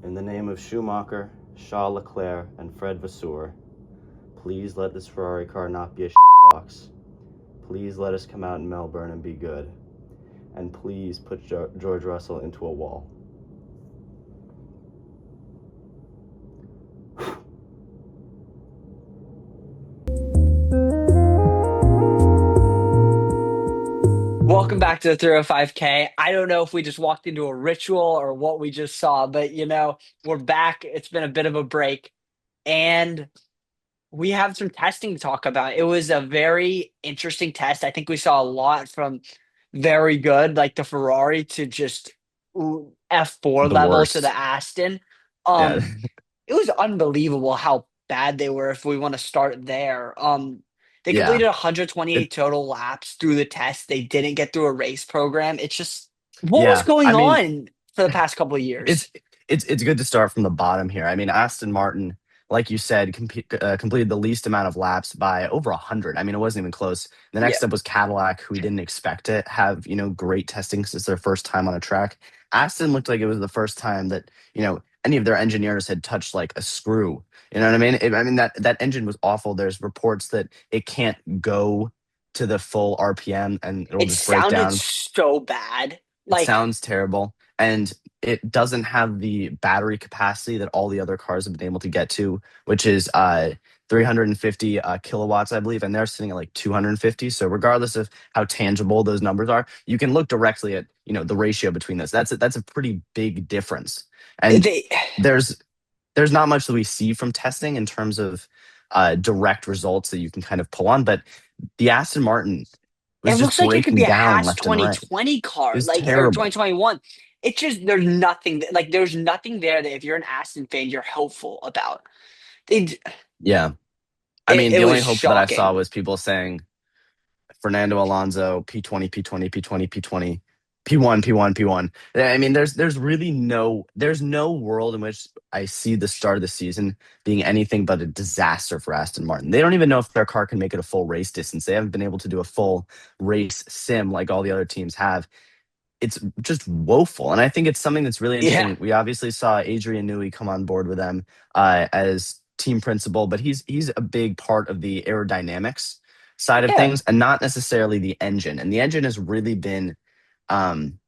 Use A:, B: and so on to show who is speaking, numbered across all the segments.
A: In the name of Schumacher, Charles Leclerc, and Fred Vasseur, please let this Ferrari car not be a shitbox. Please let us come out in Melbourne and be good. And please put George Russell into a wall.
B: Welcome back to the 305K. I don't know if we just walked into a ritual or what we just saw, but we're back. It's been a bit of a break and we have some testing to talk about. It was a very interesting test. I think we saw a lot from very good, like the Ferrari, to just F4
A: The
B: level to
A: worst.
B: the Aston.
A: Yeah.
B: It was unbelievable how bad they were if we want to start there. They
A: Yeah.
B: completed
A: It
B: 128 total laps through the test. They didn't get through a race program. It's just what was
A: yeah.
B: going
A: I mean,
B: on for the past couple of years?
A: it's it's good to start from the bottom here. I mean, Aston Martin, like you said, completed the least amount of laps by over 100. I mean, it wasn't even close. The
B: Yeah.
A: next up was Cadillac, who we didn't expect to have, great testing since their first time on a track. Aston looked like it was the first time that, any of their engineers had touched like a screw. You know what I mean? I mean that engine was awful. There's reports that it can't go to the full RPM and it'll
B: It
A: just break
B: sounded
A: down.
B: so bad.
A: It
B: Like,
A: sounds terrible. And it doesn't have the battery capacity that all the other cars have been able to get to, which is 350 kilowatts, I believe. And they're sitting at like 250. So regardless of how tangible those numbers are, you can look directly at, the ratio between this. That's a pretty big difference. And
B: they
A: there's there's not much that we see from testing in terms of direct results that you can kind of pull on. But the Aston Martin
B: it
A: was just
B: looks like it could be
A: breaking
B: a
A: down
B: Haas
A: left and right.
B: 2020
A: It
B: car,
A: was
B: like, or
A: terrible.
B: 2021. It's just there's nothing there that if you're an Aston fan, you're hopeful about. They
A: Yeah. I
B: it,
A: mean,
B: it
A: the
B: was
A: only hope that I saw
B: shocking.
A: was people saying Fernando Alonso P20, P20, P20, P20, P1, P1, P1. I mean, there's really there's no world in which I see the start of the season being anything but a disaster for Aston Martin. They don't even know if their car can make it a full race distance. They haven't been able to do a full race sim like all the other teams have. It's just woeful. And I think it's something that's really
B: Yeah,
A: interesting. We obviously saw Adrian Newey come on board with them as team principal, but he's a big part of the aerodynamics side of
B: yeah.
A: things and not necessarily the engine. And the engine has really been um,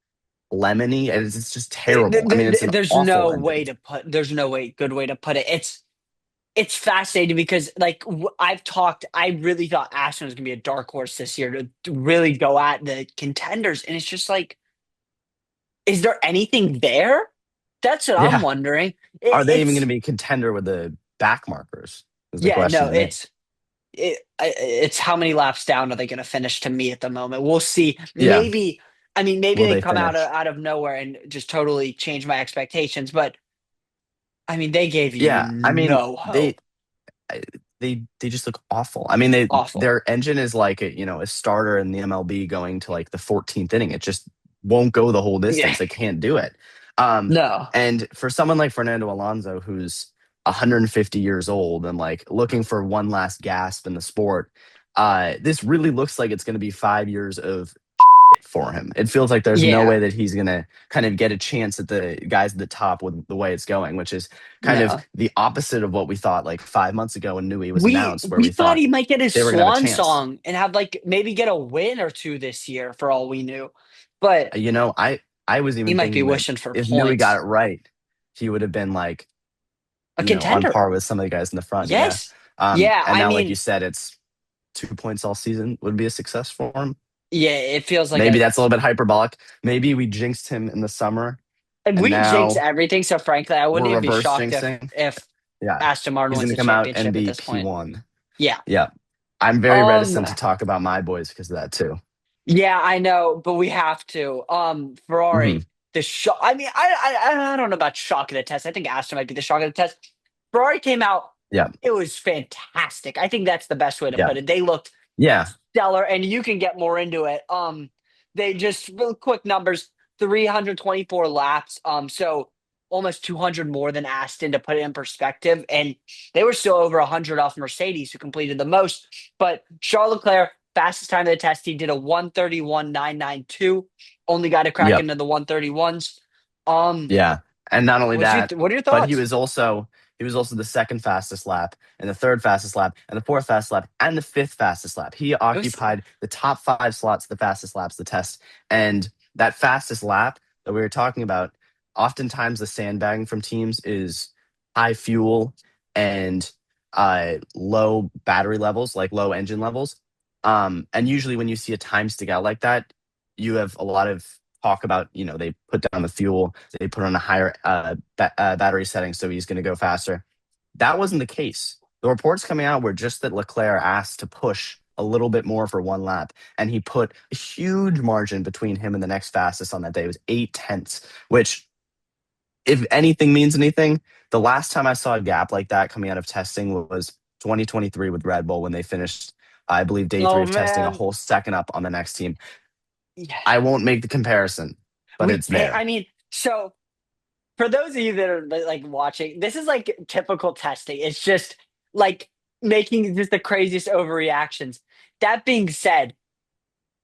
A: lemony, and it's just terrible. I mean, it's an awful engine.
B: There's no way good way to put it. It's fascinating because like I really thought Aston was gonna be a dark horse this year to really go at the contenders, and it's just like, is there anything there? That's what I'm
A: Yeah.
B: wondering.
A: Are they even going to
B: It's
A: be a contender with the back markers? Is the
B: Yeah,
A: question
B: no,
A: to me.
B: it's how many laps down are they going to finish to me at the moment? We'll see.
A: Yeah.
B: Maybe
A: Will
B: they
A: they
B: come
A: finish?
B: out of nowhere and just totally change my expectations. But I mean, they gave you
A: Yeah. I mean,
B: no
A: they
B: hope.
A: they just look awful. I mean,
B: Awful.
A: their engine is like a starter in the MLB going to like the 14th inning. It just won't go the whole
B: Yeah.
A: distance. They can't do it. Um,
B: No.
A: and for someone like Fernando Alonso, who's 150 years old and like looking for one last gasp in the sport, this really looks like it's going to be 5 years of for him. It feels like there's no
B: Yeah.
A: way that he's going to kind of get a chance at the guys at the top with the way it's going, which is kind of
B: No.
A: the opposite of what we thought like 5 months ago when Newey was
B: We
A: announced, where
B: we
A: we
B: thought
A: thought
B: he might get his
A: they were going to have a
B: swan
A: chance.
B: song and have like maybe get a win or two this year for all we knew. But
A: I was
B: he
A: even
B: might be
A: thinking that
B: wishing for
A: if Newey got it
B: points.
A: right, he would have been like,
B: A
A: on
B: contender.
A: par with some of the guys in the front. Yeah.
B: Yes. Yeah,
A: And
B: I
A: now, like you
B: mean,
A: said, it's 2 points all season would be a success for him.
B: yeah, it feels like
A: Maybe
B: a
A: that's a little bit hyperbolic. Maybe we jinxed him in the summer
B: and
A: and
B: we jinx
A: now
B: everything. So frankly, I wouldn't
A: we're
B: even be
A: reverse
B: shocked
A: jinxing.
B: if
A: Yeah.
B: Aston Martin
A: He's
B: wins
A: going to
B: the
A: come out and
B: championship at
A: be
B: this point.
A: P1.
B: Yeah.
A: Yeah. I'm very
B: Um.
A: reticent to talk about my boys because of that too.
B: Yeah, I know, but we have to.
A: Hmm.
B: Ferrari, the shock. I mean, I don't know about shock of the test. I think Aston might be the shock of the test. Ferrari came out.
A: Yeah.
B: It was fantastic. I think that's the best way to
A: Yeah.
B: put it. They looked
A: Yeah.
B: stellar, and you can get more into it. They just real quick numbers: 324 laps. So almost 200 more than Aston to put it in perspective, and they were still over 100 off Mercedes, who completed the most. But Charles Leclerc, fastest time of the test, he did a 131.992. Only got to crack
A: Yep.
B: into the 131s. Um,
A: Yeah. And not only that,
B: What are your
A: but
B: thoughts?
A: he was also the second fastest lap and the third fastest lap and the fourth fastest lap and the fifth fastest lap. He
B: It was
A: occupied the top five slots, the fastest laps, the test. And that fastest lap that we were talking about, oftentimes the sandbagging from teams is high fuel and low battery levels, like low engine levels. And usually when you see a time stick out like that, you have a lot of talk about, they put down the fuel, they put on a higher battery setting, so he's going to go faster. That wasn't the case. The reports coming out were just that Leclerc asked to push a little bit more for one lap, and he put a huge margin between him and the next fastest on that day. It was 8 tenths, which, if anything means anything, the last time I saw a gap like that coming out of testing was 2023 with Red Bull when they finished, I believe, day three
B: oh
A: of testing, a
B: man.
A: whole second up on the next team.
B: Yeah.
A: I won't make the comparison, but it's
B: I
A: there.
B: mean, so for those of you that are like watching, this is like typical testing. It's just like making just the craziest overreactions. That being said,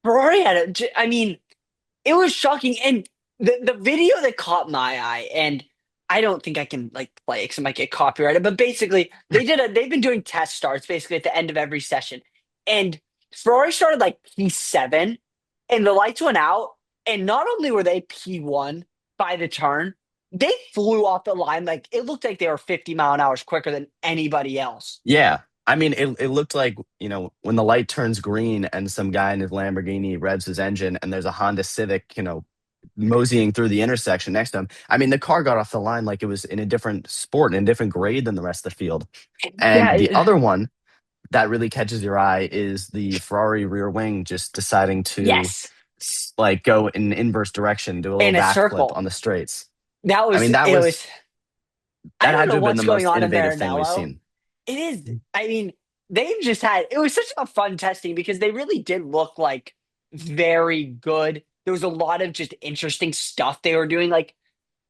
B: Ferrari had I mean, it was shocking. And the video that caught my eye, and I don't think I can like play it because it might get copyrighted, but basically they've been doing test starts basically at the end of every session. And Ferrari started like P7 and the lights went out. And not only were they P1 by the turn, they flew off the line. Like it looked like they were 50 mile an hour quicker than anybody else.
A: Yeah. I mean, it looked like, when the light turns green and some guy in his Lamborghini revs his engine and there's a Honda Civic, moseying through the intersection next to him. I mean, the car got off the line like it was in a different sport, in a different grade than the rest of the field. And the
B: Yeah.
A: other one that really catches your eye is the Ferrari rear wing just deciding to
B: Yes.
A: like go in inverse direction, do a little
B: In a
A: backflip
B: circle.
A: on the straights.
B: That
A: I
B: was
A: mean, that
B: it was
A: was
B: I
A: that
B: don't
A: had to
B: know
A: have been
B: what's
A: the
B: going
A: most
B: on in
A: innovative thing we've
B: Maranello.
A: seen.
B: It is, I mean, they've just had, it was such a fun testing because they really did look like very good. There was a lot of just interesting stuff they were doing. Like,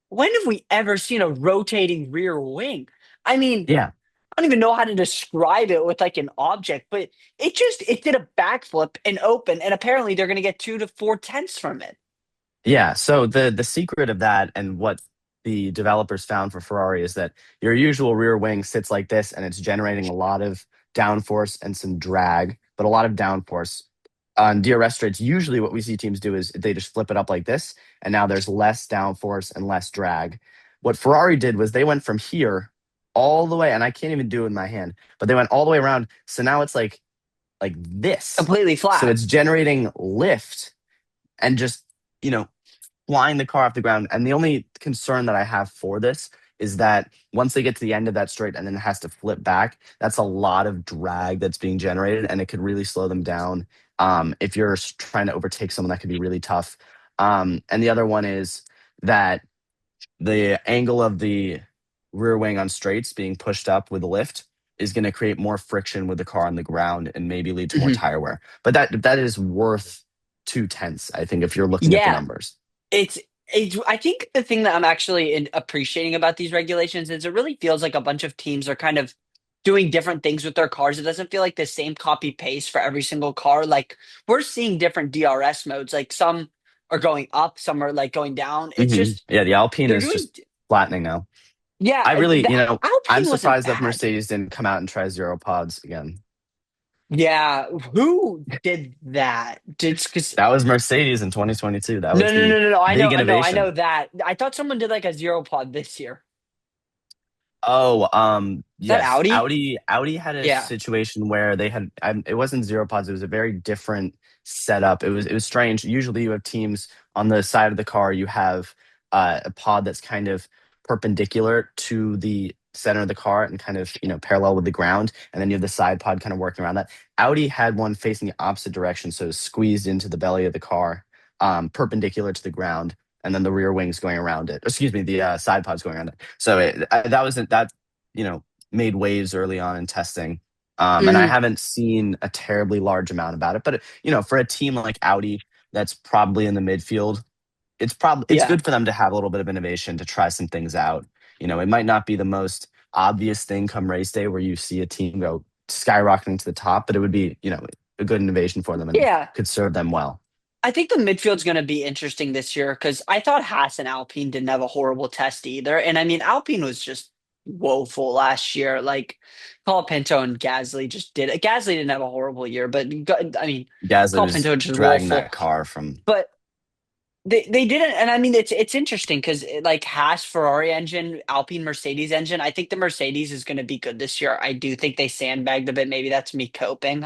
B: when have we ever seen a rotating rear wing? I mean,
A: Yeah.
B: I don't even know how to describe it with like an object, but it did a backflip and open, and apparently they're going to get 2 to 4 tenths from it.
A: Yeah, so the secret of that and what the developers found for Ferrari is that your usual rear wing sits like this and it's generating a lot of downforce and some drag, but a lot of downforce. On DRS straights, usually what we see teams do is they just flip it up like this, and now there's less downforce and less drag. What Ferrari did was they went from here all the way, and I can't even do it in my hand, but they went all the way around. So now it's like this.
B: Completely
A: So
B: flat.
A: it's generating lift and just, you know, flying the car off the ground. And the only concern that I have for this is that once they get to the end of that straight and then it has to flip back, that's a lot of drag that's being generated, and it could really slow them down. If you're trying to overtake someone, that could be really tough. And the other one is that the angle of the rear wing on straights being pushed up with the lift is going to create more friction with the car on the ground and maybe lead to more
B: Mhm.
A: tire wear. But that is worth 2 tenths, I think, if you're looking at the
B: Yeah.
A: numbers.
B: It's I think the thing that I'm actually appreciating about these regulations is it really feels like a bunch of teams are kind of doing different things with their cars. It doesn't feel like the same copy paste for every single car. Like we're seeing different DRS modes. Like some are going up, some are like going down. It's just
A: Yeah, the Alpine
B: they're
A: is
B: doing
A: just flattening now.
B: yeah,
A: I really,
B: the
A: I'm
B: Alpine wasn't
A: surprised that
B: bad.
A: Mercedes didn't come out and try zero pods again.
B: Yeah, who did that? Did because
A: That was Mercedes in 2022. That
B: no
A: was
B: no no
A: the
B: no no
A: big
B: I know
A: innovation.
B: that. I thought someone did like a zero pod this year.
A: Oh,
B: Is that
A: yes.
B: Audi?
A: Audi had a
B: Yeah.
A: situation where they had, it wasn't zero pods. It was a very different setup. It was strange. Usually you have teams on the side of the car. You have a pod that's kind of perpendicular to the center of the car and kind of, parallel with the ground. And then you have the side pod kind of working around that. Audi had one facing the opposite direction. So it was squeezed into the belly of the car, perpendicular to the ground. And then the rear wings going around it. Excuse me, the side pods going around it. So that wasn't that, made waves early on in testing. And I
B: Mhm.
A: haven't seen a terribly large amount about it. But for a team like Audi that's probably in the midfield, it's
B: Yeah.
A: good for them to have a little bit of innovation to try some things out. It might not be the most obvious thing come race day where you see a team go skyrocketing to the top, but it would be, a good innovation for them and
B: Yeah.
A: could serve them well.
B: I think the midfield's going to be interesting this year because I thought Haas and Alpine didn't have a horrible test either. And I mean, Alpine was just woeful last year. Like, Pinto and Gasly just did it. Gasly didn't have a horrible year, but I mean,
A: Gasly was
B: Pinto just
A: dragging
B: woeful.
A: that car from.
B: But they didn't, and I mean it's interesting because like Haas Ferrari engine, Alpine Mercedes engine. I think the Mercedes is going to be good this year. I do think they sandbagged a bit. Maybe that's me coping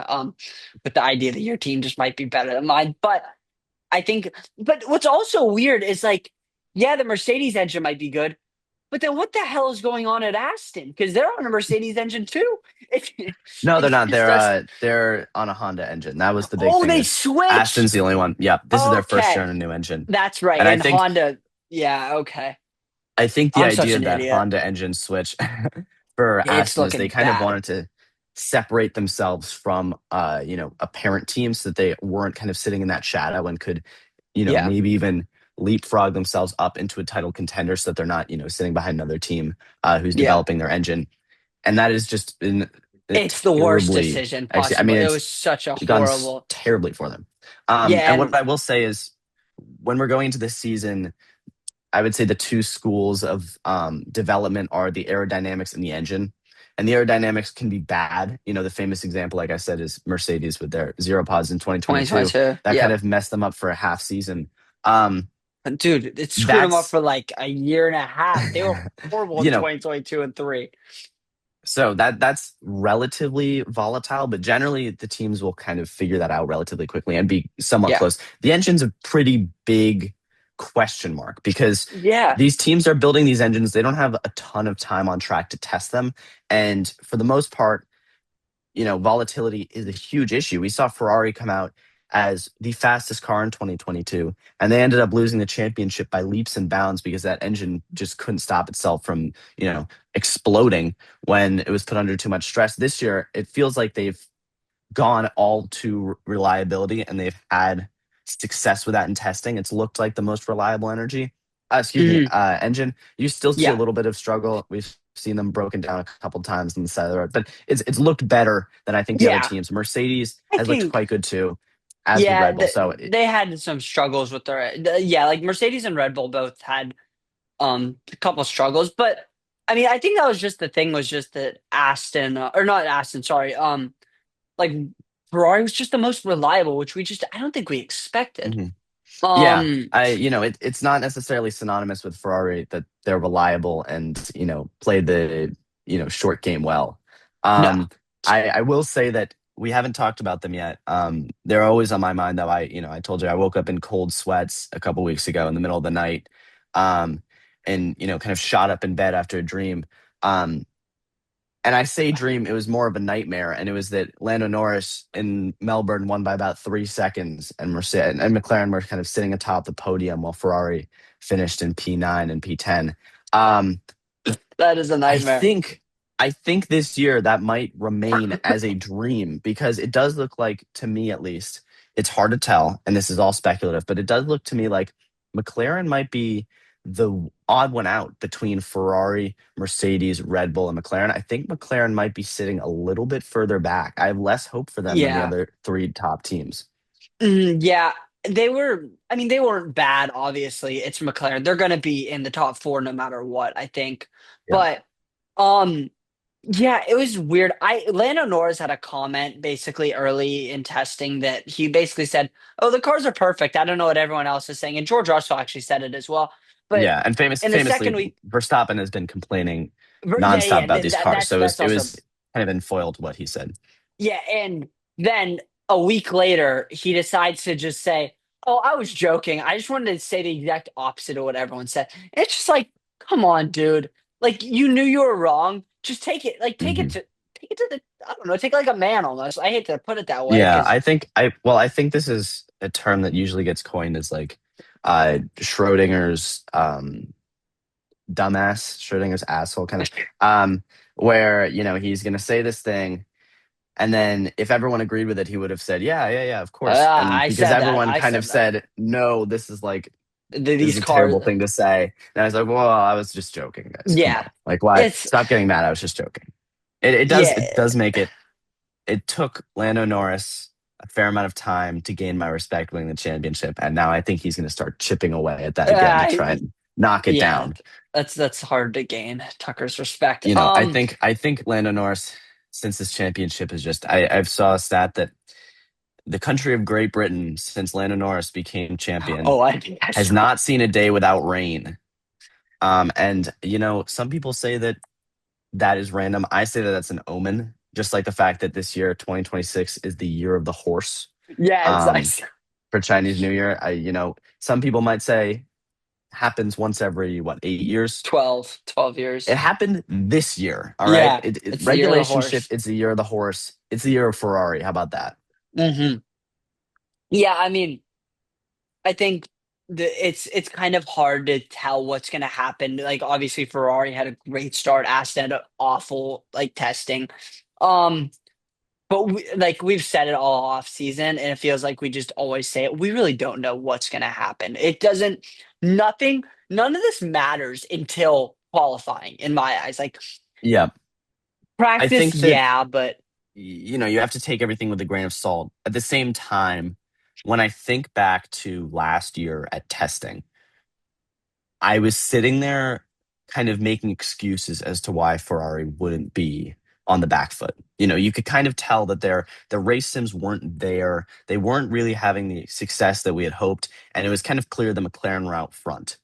B: with the idea that your team just might be better than mine. But I think, but what's also weird is like, yeah, the Mercedes engine might be good, but then what the hell is going on at Aston? Because they're on a Mercedes engine too. It
A: No, they're
B: it
A: not.
B: just does.
A: They're on a Honda engine. That was the big
B: Oh,
A: thing.
B: they
A: Is Aston's
B: switched.
A: the only one. Yeah, this is their first year
B: Okay,
A: on a new engine,
B: that's right.
A: and
B: And Honda, yeah, okay.
A: I think the
B: I'm such
A: idea of
B: an
A: that
B: idiot.
A: Honda engine switch for
B: It's
A: Aston is they
B: looking
A: kind of
B: bad.
A: wanted to separate themselves from a parent team so that they weren't kind of sitting in that shadow and could,
B: Yeah,
A: maybe even leapfrog themselves up into a title contender so that they're not, sitting behind another team who's
B: yeah.
A: developing their engine. And that has just been
B: It's the worst
A: terribly,
B: decision
A: actually, I
B: possible.
A: mean,
B: It
A: it's
B: was such a
A: gone
B: horrible.
A: terribly for them.
B: Yeah,
A: And what
B: and
A: I will say is when we're going into this season, I would say the two schools of development are the aerodynamics and the engine. And the aerodynamics can be bad. The famous example, like I said, is Mercedes with their zero pods in 2022.
B: 2022.
A: That kind
B: Yeah.
A: of messed them up for a half season. Um,
B: Dude, it screwed them up
A: that's,
B: for like a year and a half. They were horrible in
A: you know,
B: 2022 and three.
A: so that's relatively volatile, but generally the teams will kind of figure that out relatively quickly and be somewhat
B: Yeah.
A: close. The engine's a pretty big question mark because
B: Yeah.
A: these teams are building these engines. They don't have a ton of time on track to test them. And for the most part, volatility is a huge issue. We saw Ferrari come out as the fastest car in 2022, and they ended up losing the championship by leaps and bounds because that engine just couldn't stop itself from, exploding when it was put under too much stress. This year, it feels like they've gone all to reliability and they've had success with that in testing. It's looked like the most reliable
B: Mhm.
A: engine. You still see a
B: Yeah.
A: little bit of struggle. We've seen them broken down a couple times on the side of the road, but it's looked better than I think the other
B: Yeah.
A: teams. Mercedes
B: I
A: has looked
B: think,
A: quite good too, as with
B: yeah,
A: Red Bull. So
B: they had some struggles with yeah, like Mercedes and Red Bull both had a couple struggles, but I mean, I think that was just the thing was just that Aston or not Aston, sorry, like Ferrari was just the most reliable, which I don't think we expected.
A: mhm. Yeah,
B: Um,
A: it's not necessarily synonymous with Ferrari that they're reliable and play the short game well.
B: no,
A: I will say that we haven't talked about them yet. They're always on my mind though. I told you I woke up in cold sweats a couple weeks ago in the middle of the night, um, and kind of shot up in bed after a dream. Um, and I say dream, it was more of a nightmare. And it was that Lando Norris in Melbourne won by about 3 seconds, and Mercedes and McLaren were kind of sitting atop the podium while Ferrari finished in P9 and P10. Um,
B: that is a
A: I
B: nightmare.
A: think I think this year that might remain as a dream because it does look like, to me at least, it's hard to tell, and this is all speculative, but it does look to me like McLaren might be the odd one out between Ferrari, Mercedes, Red Bull, and McLaren. I think McLaren might be sitting a little bit further back. I have less hope for them than the
B: Yeah.
A: other three top teams.
B: Yeah, they were. I mean, they weren't bad. Obviously, it's McLaren. They're going to be in the top four no matter what. I think,
A: Yeah.
B: but um, yeah, it was weird. Lando Norris had a comment basically early in testing that he basically said, "Oh, the cars are perfect. I don't know what everyone else is saying," and George Russell actually said it as well. But
A: Yeah, and
B: in the second
A: famously,
B: week,
A: Verstappen has been complaining
B: yeah,
A: nonstop
B: yeah,
A: about these cars. So it
B: that's also
A: was kind of in foil to what he said.
B: yeah, and then a week later, he decides to just say, "Oh, I was joking. I just wanted to say the exact opposite of what everyone said." And it's just like, come on, dude. Like you knew you were wrong. Just take it. Like
A: Mhm.
B: take it to the. I don't know. Take it like a man almost. I hate to put it that way
A: Yeah,
B: because
A: I think this is a term that usually gets coined as like Schrodinger's dumbass, Schrodinger's asshole kind of where, he's gonna say this thing and then if everyone agreed with it, he would have said, yeah, yeah, yeah, of course. And
B: I
A: because
B: said that.
A: everyone
B: I
A: kind of
B: said that.
A: said, no, this is
B: These
A: a
B: cars.
A: terrible thing to say. And I was like, well, I was just joking, guys. Come
B: Yeah,
A: on. Like why
B: it's
A: stop getting mad. I was just joking. It
B: yeah.
A: does make it took Lando Norris. a fair amount of time to gain my respect winning the championship. And now I think he's going to start chipping away at that again to
B: Uh,
A: try and knock it
B: yeah,
A: down.
B: that's hard to gain Tucker's respect.
A: I think Lando Norris, since this championship is just, I've saw a stat that the country of Great Britain, since Lando Norris became champion,
B: Oh, I
A: has
B: saw.
A: not seen a day without rain. And some people say that that is random. I say that that's an omen, just like the fact that this year, 2026, is the year of the horse.
B: Yes, I
A: Um,
B: saw.
A: for Chinese New Year, some people might say happens once every what, 8 years.
B: 12
A: It
B: years.
A: happened this year. All right,
B: Yeah, it's the year of the
A: regulation shift.
B: horse.
A: It's the year of the horse. It's the year of Ferrari. How about that?
B: Yeah, I mean, I think it's kind of hard to tell what's going to happen. Like obviously Ferrari had a great start, Aston had awful like testing. Um but like we've said it all off season and it feels like we just always say it. We really don't know what's going to happen. It doesn't nothing none of this matters until qualifying in my eyes. Like
A: Yeah, I
B: practice,
A: think that
B: yeah, but
A: you have to take everything with a grain of salt. At the same time, when I think back to last year at testing, I was sitting there kind of making excuses as to why Ferrari wouldn't be on the back foot. You could kind of tell that the race sims weren't there. They weren't really having the success that we had hoped, and it was kind of clear the McLaren were out front.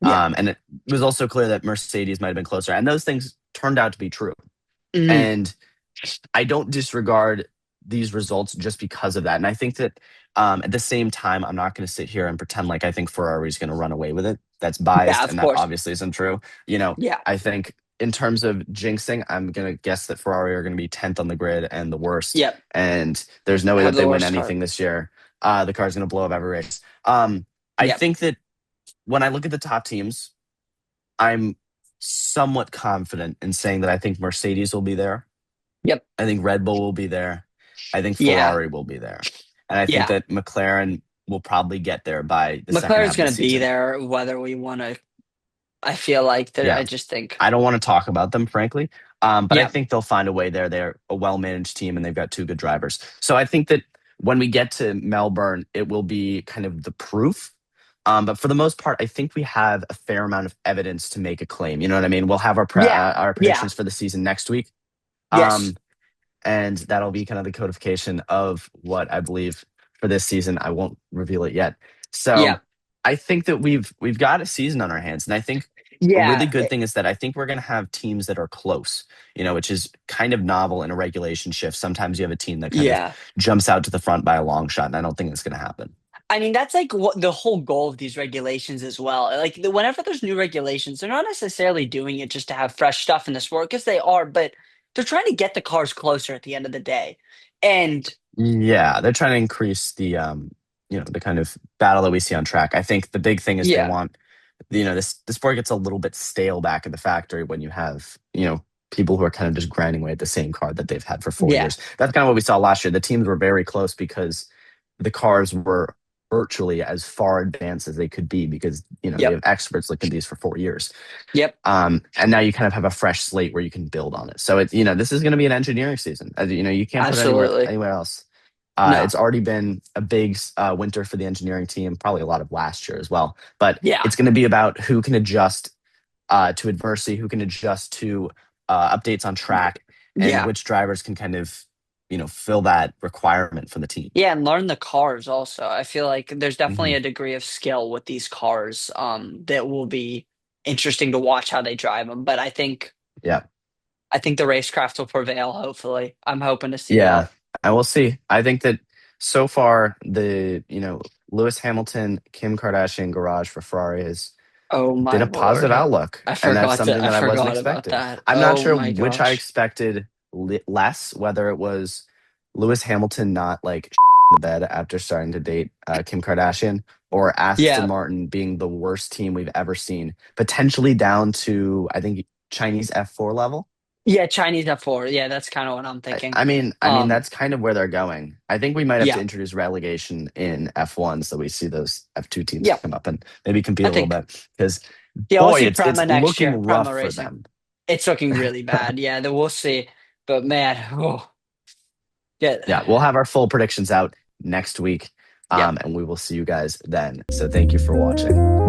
B: yeah.
A: And it was also clear that Mercedes might have been closer, and those things turned out to be true.
B: Mhm.
A: And I don't disregard these results just because of that. And I think that at the same time, I'm not going to sit here and pretend like I think Ferrari is going to run away with it. That's
B: Yeah,
A: biased,
B: of
A: and that
B: course.
A: obviously isn't true.
B: Yeah.
A: I think in terms of jinxing, I'm going to guess that Ferrari are going to be 10th on the grid and the worst.
B: Yep.
A: And there's no way
B: Have
A: that they
B: the
A: win
B: worst car.
A: anything this year. The car's going to blow up every race. I
B: Yep.
A: think that when I look at the top teams, I'm somewhat confident in saying that I think Mercedes will be there.
B: Yep.
A: I think Red Bull will be there. I think
B: Yeah.
A: Ferrari will be there. And I think
B: Yeah.
A: that McLaren will probably get there by the second
B: McLaren's
A: half of the
B: going to be
A: season.
B: there whether we want to. I feel like that. I
A: Yeah.
B: just think,
A: I don't want to talk about them, frankly. But I
B: yeah,
A: think they'll find a way there. They're a well managed team and they've got two good drivers. So I think that when we get to Melbourne, it will be kind of the proof. But for the most part, I think we have a fair amount of evidence to make a claim. You know what I mean? We'll have
B: yeah,
A: our
B: yeah,
A: predictions for the season next week.
B: yes,
A: Um, and that'll be kind of the codification of what I believe for this season. I won't reveal it yet. So
B: yeah,
A: I think that we've got a season on our hands, and I think a really
B: yeah,
A: good thing is that I think we're going to have teams that are close. Which is kind of novel in a regulation shift. Sometimes you have a team that kind of
B: yeah.
A: jumps out to the front by a long shot, and I don't think it's going to happen.
B: I mean, that's like what the whole goal of these regulations as well. Like whenever there's new regulations, they're not necessarily doing it just to have fresh stuff in the sport because they are, but they're trying to get the cars closer at the end of the day. And
A: Yeah, they're trying to increase the kind of battle that we see on track. I think the big thing is they
B: yeah,
A: want this the sport gets a little bit stale back at the factory when you have people who are kind of just grinding away at the same car that they've had for four
B: yeah,
A: years. That's kind of what we saw last year. The teams were very close because the cars were virtually as far advanced as they could be because they
B: yep,
A: have experts looking at these for 4 years.
B: yep,
A: And now you kind of have a fresh slate where you can build on it. So this is going to be an engineering season. You can't put it
B: absolutely.
A: anywhere else.
B: No,
A: It's already been a big winter for the engineering team, probably a lot of last year as well. But
B: yeah,
A: it's going to be about who can adjust to adversity, who can adjust to updates on track, and
B: yeah.
A: which drivers can kind of fill that requirement for the team.
B: Yeah, and learn the cars also. I feel like there's definitely
A: Hmm.
B: a degree of skill with these cars that will be interesting to watch how they drive them. But
A: Yeah,
B: I think the racecraft will prevail, hopefully. I'm hoping to see
A: yeah,
B: that.
A: I will see. I think that so far the Lewis Hamilton, Kim Kardashian garage for Ferrari has
B: Oh
A: been
B: my
A: a positive
B: lord.
A: outlook, and that's something
B: I
A: that I wasn't
B: forgot about
A: expecting.
B: that.
A: I'm not
B: Oh
A: sure
B: my
A: which I
B: gosh.
A: expected less, whether it was Lewis Hamilton not like the bed after starting to date Kim Kardashian, or Aston
B: Yeah.
A: Martin being the worst team we've ever seen, potentially down to I think Chinese F4 level.
B: Yeah, Chinese F4. Yeah, that's kind of what I'm
A: I,
B: thinking.
A: I mean, I mean
B: Um,
A: that's kind of where they're going. I think we might have to
B: yeah.
A: introduce relegation in F1 so we see those F2 teams
B: Yeah.
A: come up and maybe compete
B: I
A: a little
B: think
A: bit because
B: yeah, we'll
A: boy,
B: see
A: it's
B: Prema next year,
A: looking
B: Prema
A: rough for
B: Racing.
A: them.
B: It's looking really bad. Yeah, then we'll see. But man, oh,
A: Yeah, we'll
B: yeah.
A: have our full predictions out next week.
B: Yep.
A: And we will see you guys then. So thank you for watching.